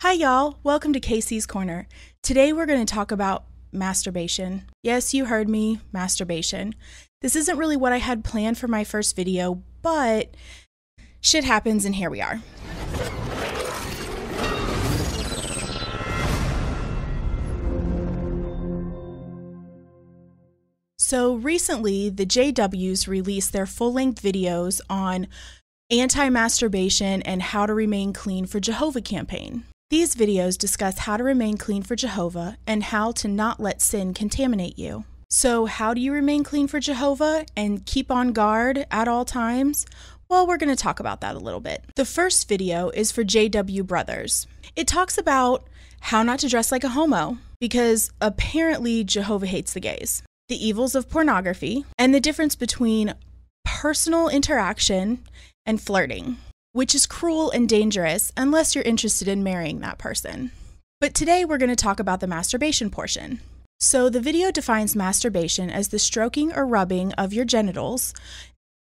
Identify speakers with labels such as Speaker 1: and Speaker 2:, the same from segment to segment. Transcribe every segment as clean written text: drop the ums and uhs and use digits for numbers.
Speaker 1: Hi y'all, welcome to Casey's Corner. Today we're going to talk about masturbation. Yes, you heard me, masturbation. This isn't really what I had planned for my first video, but shit happens and here we are. So recently, the JWs released their full-length videos on anti-masturbation and how to remain clean for Jehovah campaign. These videos discuss how to remain clean for Jehovah and how to not let sin contaminate you. So how do you remain clean for Jehovah and keep on guard at all times? Well, we're going to talk about that a little bit. The first video is for JW brothers. It talks about how not to dress like a homo because apparently Jehovah hates the gays, the evils of pornography, and the difference between personal interaction and flirting, which is cruel and dangerous unless you're interested in marrying that person. But today we're going to talk about the masturbation portion. So the video defines masturbation as the stroking or rubbing of your genitals,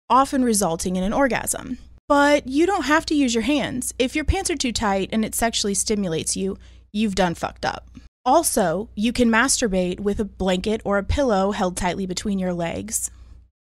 Speaker 1: often resulting in an orgasm. But you don't have to use your hands. If your pants are too tight and it sexually stimulates you, you've done fucked up. Also, you can masturbate with a blanket or a pillow held tightly between your legs.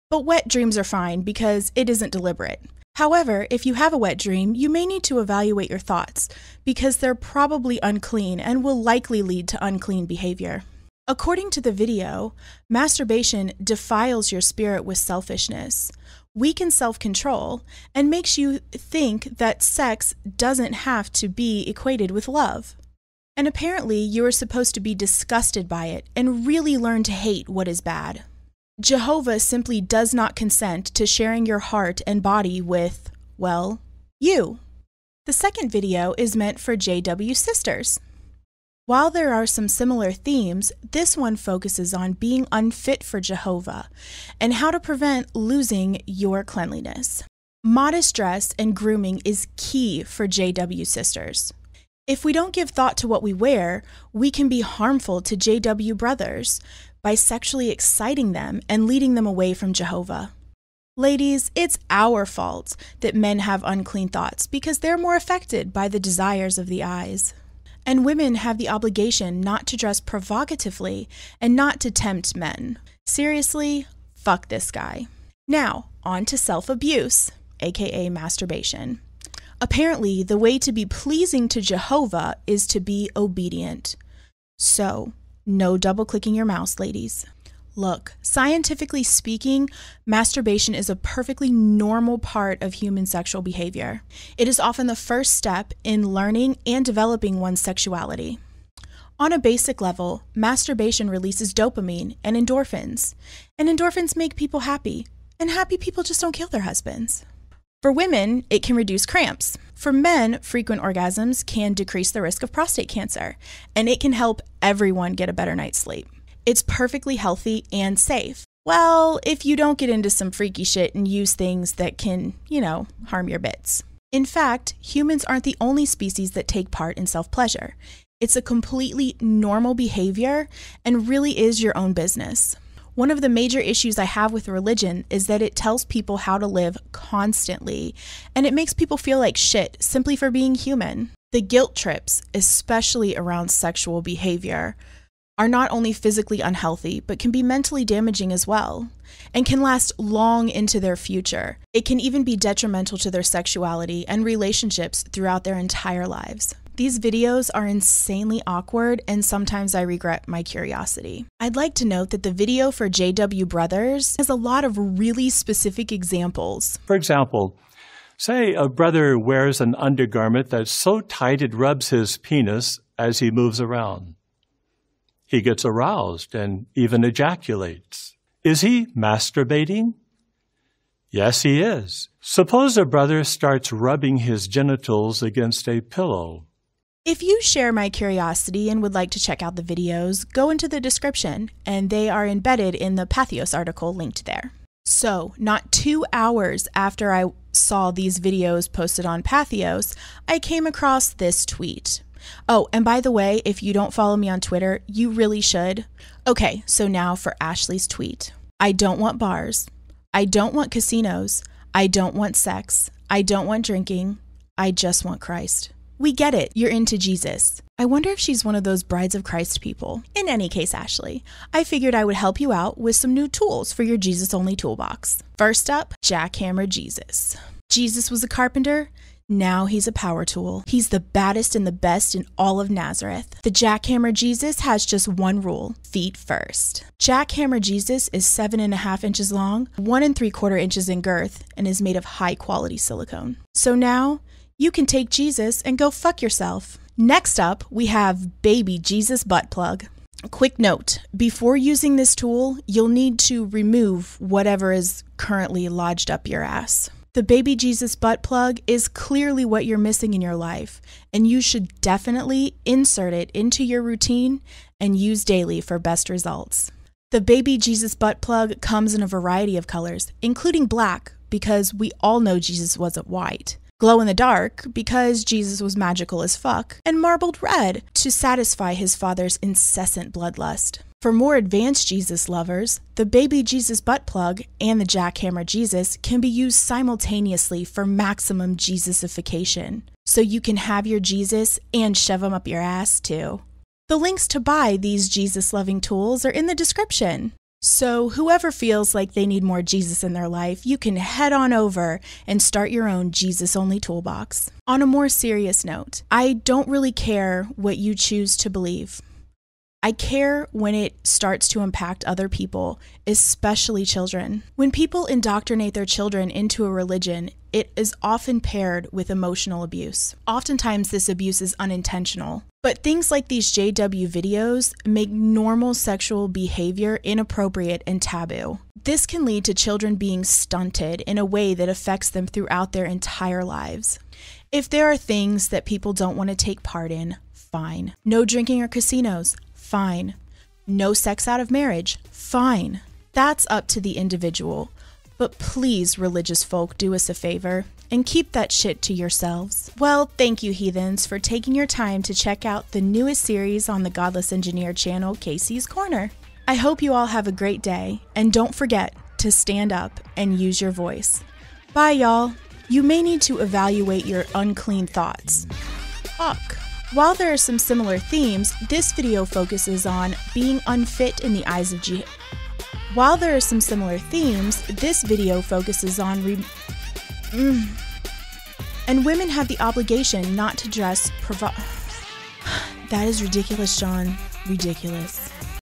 Speaker 1: But wet dreams are fine because it isn't deliberate. However, if you have a wet dream, you may need to evaluate your thoughts because they're probably unclean and will likely lead to unclean behavior. According to the video, masturbation defiles your spirit with selfishness, weakens self-control, and makes you think that sex doesn't have to be equated with love. And apparently, you are supposed to be disgusted by it and really learn to hate what is bad. Jehovah simply does not consent to sharing your heart and body with, well, you. The second video is meant for JW sisters. While there are some similar themes, this one focuses on being unfit for Jehovah and how to prevent losing your cleanliness. Modest dress and grooming is key for JW sisters. If we don't give thought to what we wear, we can be harmful to JW brothers by sexually exciting them and leading them away from Jehovah. Ladies, it's our fault that men have unclean thoughts because they're more affected by the desires of the eyes. And women have the obligation not to dress provocatively and not to tempt men. Seriously, fuck this guy. Now, on to self-abuse, aka masturbation. Apparently, the way to be pleasing to Jehovah is to be obedient. So, no double-clicking your mouse, ladies. Look, scientifically speaking, masturbation is a perfectly normal part of human sexual behavior. It is often the first step in learning and developing one's sexuality. On a basic level, masturbation releases dopamine and endorphins make people happy, and happy people just don't kill their husbands. For women, it can reduce cramps. For men, frequent orgasms can decrease the risk of prostate cancer, and it can help everyone get a better night's sleep. It's perfectly healthy and safe. Well, if you don't get into some freaky shit and use things that can, harm your bits. In fact, humans aren't the only species that take part in self-pleasure. It's a completely normal behavior and really is your own business. One of the major issues I have with religion is that it tells people how to live constantly, and it makes people feel like shit simply for being human. The guilt trips, especially around sexual behavior, are not only physically unhealthy, but can be mentally damaging as well, and can last long into their future. It can even be detrimental to their sexuality and relationships throughout their entire lives. These videos are insanely awkward, and sometimes I regret my curiosity. I'd like to note that the video for JW Brothers has a lot of really specific examples.
Speaker 2: For example, say a brother wears an undergarment that's so tight it rubs his penis as he moves around. He gets aroused and even ejaculates. Is he masturbating? Yes, he is. Suppose a brother starts rubbing his genitals against a pillow.
Speaker 1: If you share my curiosity and would like to check out the videos, go into the description, and they are embedded in the Patheos article linked there. So, not 2 hours after I saw these videos posted on Patheos, I came across this tweet. Oh, and by the way, if you don't follow me on Twitter, you really should. Okay, so now for Ashley's tweet. I don't want bars. I don't want casinos. I don't want sex. I don't want drinking. I just want Christ. We get it, you're into Jesus. I wonder if she's one of those Brides of Christ people. In any case, Ashley, I figured I would help you out with some new tools for your Jesus-only toolbox. First up, Jackhammer Jesus. Jesus was a carpenter. Now he's a power tool. He's the baddest and the best in all of Nazareth. The Jackhammer Jesus has just one rule: feet first. Jackhammer Jesus is 7.5 inches long, 1 3/4 inches in girth, and is made of high quality silicone. So now you can take Jesus and go fuck yourself. Next up, we have Baby Jesus Butt Plug. Quick note, before using this tool, you'll need to remove whatever is currently lodged up your ass. The Baby Jesus butt plug is clearly what you're missing in your life, and you should definitely insert it into your routine and use daily for best results. The Baby Jesus butt plug comes in a variety of colors, including black, because we all know Jesus wasn't white, glow in the dark, because Jesus was magical as fuck, and marbled red to satisfy his father's incessant bloodlust. For more advanced Jesus lovers, the Baby Jesus butt plug and the Jackhammer Jesus can be used simultaneously for maximum Jesusification, so you can have your Jesus and shove him up your ass too. The links to buy these Jesus-loving tools are in the description. So whoever feels like they need more Jesus in their life, you can head on over and start your own Jesus-only toolbox. On a more serious note, I don't really care what you choose to believe. I care when it starts to impact other people, especially children. When people indoctrinate their children into a religion, it is often paired with emotional abuse. Oftentimes this abuse is unintentional. But things like these JW videos make normal sexual behavior inappropriate and taboo. This can lead to children being stunted in a way that affects them throughout their entire lives. If there are things that people don't want to take part in, fine. No drinking or casinos, fine. No sex out of marriage, fine. That's up to the individual. But please, religious folk, do us a favor and keep that shit to yourselves. Well, thank you, heathens, for taking your time to check out the newest series on the Godless Engineer channel, Casey's Corner. I hope you all have a great day, and don't forget to stand up and use your voice. Bye, y'all. You may need to evaluate your unclean thoughts. Fuck. While there are some similar themes, this video focuses on being unfit in the eyes of Jehovah. While there are some similar themes, this video focuses on and women have the obligation not to dress That is ridiculous, Sean. Ridiculous.